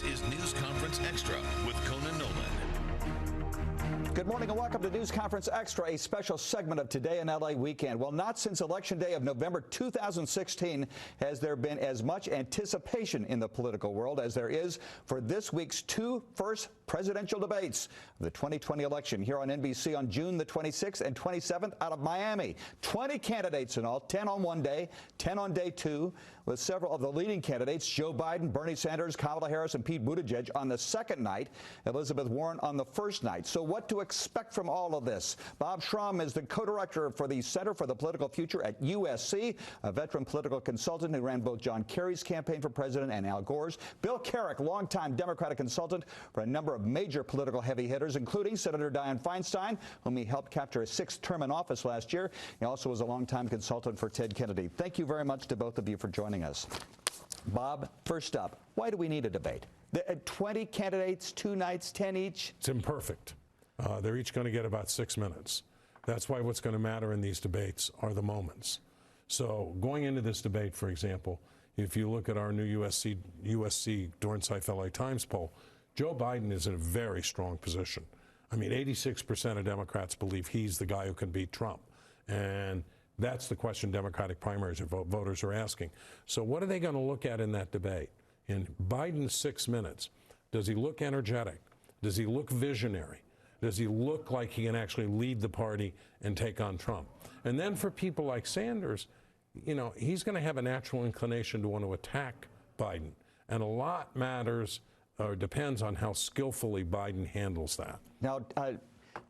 This is News Conference Extra with Conan Nolan. Good morning and welcome to News Conference Extra, a special segment of Today in LA Weekend. Well, not since Election Day of November 2016 has there been as much anticipation in the political world as there is for this week's two first presidential debates of the 2020 election here on NBC on June the 26th and 27th out of Miami. 20 candidates in all, 10 on one day, 10 on day two, with several of the leading candidates, Joe Biden, Bernie Sanders, Kamala Harris, and Pete Buttigieg on the second night, Elizabeth Warren on the first night. So what to expect from all of this? Bob Schramm is the co-director for the Center for the Political Future at USC, a veteran political consultant who ran both John Kerry's campaign for president and Al Gore's. Bill Carrick, longtime Democratic consultant for a number of major political heavy hitters, including Senator Dianne Feinstein, whom he helped capture a sixth term in office last year. He also was a longtime consultant for Ted Kennedy. Thank you very much to both of you for joining us. Bob, first up, why do we need a debate? 20 candidates, 2 nights, 10 each? It's imperfect. They're each going to get about 6 minutes. That's why what's going to matter in these debates are the moments. So going into this debate, for example, if you look at our new USC Dornsife LA Times poll, Joe Biden is in a very strong position. I mean, 86% of Democrats believe he's the guy who can beat Trump. And that's the question Democratic primaries voters are asking. So what are they going to look at in that debate? In Biden's 6 minutes, does he look energetic? Does he look visionary? Does he look like he can actually lead the party and take on Trump? And then for people like Sanders, you know, he's going to have a natural inclination to want to attack Biden. And a lot matters or depends on how skillfully Biden handles that. Now,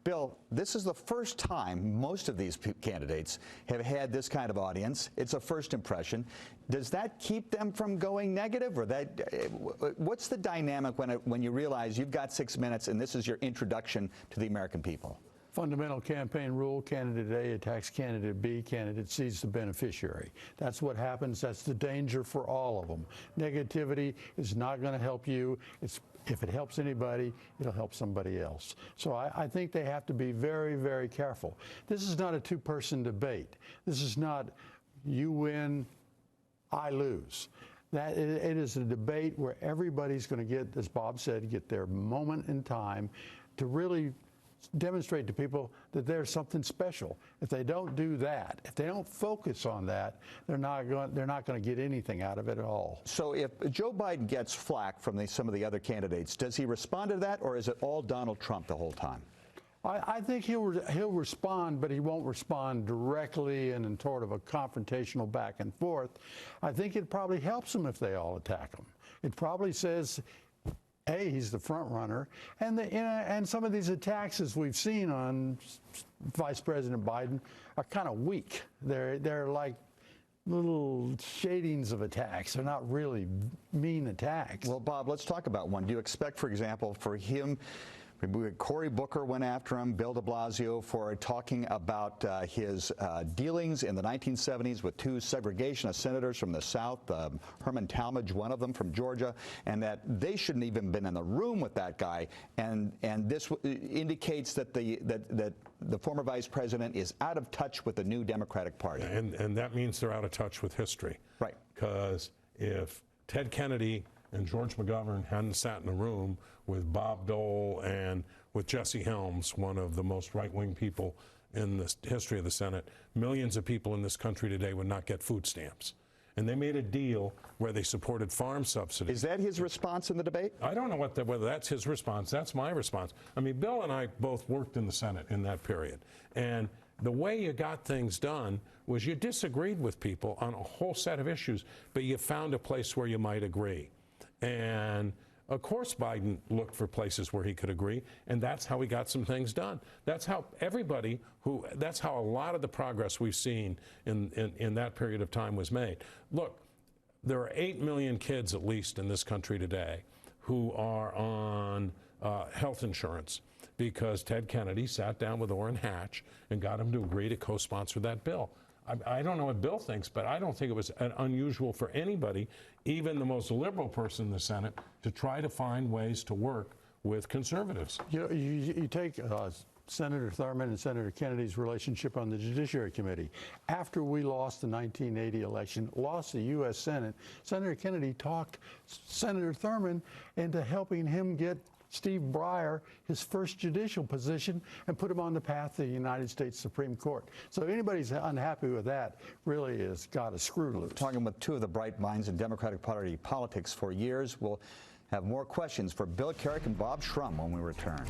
Bill, this is the first time most of these candidates have had this kind of audience. It's a first impression. Does that keep them from going negative, or what's the dynamic when you realize you've got 6 minutes and this is your introduction to the American people? Fundamental campaign rule, candidate A attacks candidate B, candidate C is the beneficiary. That's what happens. That's the danger for all of them. Negativity is not going to help you. If it helps anybody, it'll help somebody else. So I think they have to be very, very careful. This is not a two-person debate. This is not you win, I lose. It is a debate where everybody's going to get, as Bob said, get their moment in time to really demonstrate to people that there's something special. If they don't do that, if they don't focus on that, they're not going to get anything out of it at all. So if Joe Biden gets flack from some of the other candidates, does he respond to that, or is it all Donald Trump the whole time? I think he'll respond, but he won't respond directly and in sort of a confrontational back and forth. I think it probably helps him if they all attack him. It probably says, A, he's the front runner, and some of these attacks, as we've seen on Vice President Biden, are kind of weak. They're like little shadings of attacks. They're not really mean attacks. Well, Bob, let's talk about one. Do you expect, for example, for him, Cory Booker went after him, Bill de Blasio, for talking about his dealings in the 1970s with two segregationist senators from the South, Herman Talmadge, one of them from Georgia, and that they shouldn't even been in the room with that guy. And this indicates that the former vice president is out of touch with the new Democratic Party. And that means they're out of touch with history. Right. Because if Ted Kennedy and George McGovern hadn't sat in a room with Bob Dole and with Jesse Helms, one of the most right-wing people in the history of the Senate, millions of people in this country today would not get food stamps. And they made a deal where they supported farm subsidies. Is that his response in the debate? I don't know whether that's his response. That's my response. I mean, Bill and I both worked in the Senate in that period. And the way you got things done was you disagreed with people on a whole set of issues, but you found a place where you might agree. And of course, Biden looked for places where he could agree, and that's how he got some things done. That's how that's how a lot of the progress we've seen in that period of time was made. Look, there are 8 million kids at least in this country today who are on health insurance because Ted Kennedy sat down with Orrin Hatch and got him to agree to co-sponsor that bill. I don't know what Bill thinks, but I don't think it was unusual for anybody, even the most liberal person in the Senate, to try to find ways to work with conservatives. You take Senator Thurmond and Senator Kennedy's relationship on the Judiciary Committee. After we lost the 1980 election, lost the U.S. Senate, Senator Kennedy talked Senator Thurmond into helping him get Steve Breyer his first judicial position and put him on the path to the United States Supreme Court. So anybody who's unhappy with that really has got a screw loose. Talking with two of the bright minds in Democratic Party politics for years. We'll have more questions for Bill Carrick and Bob Shrum when we return.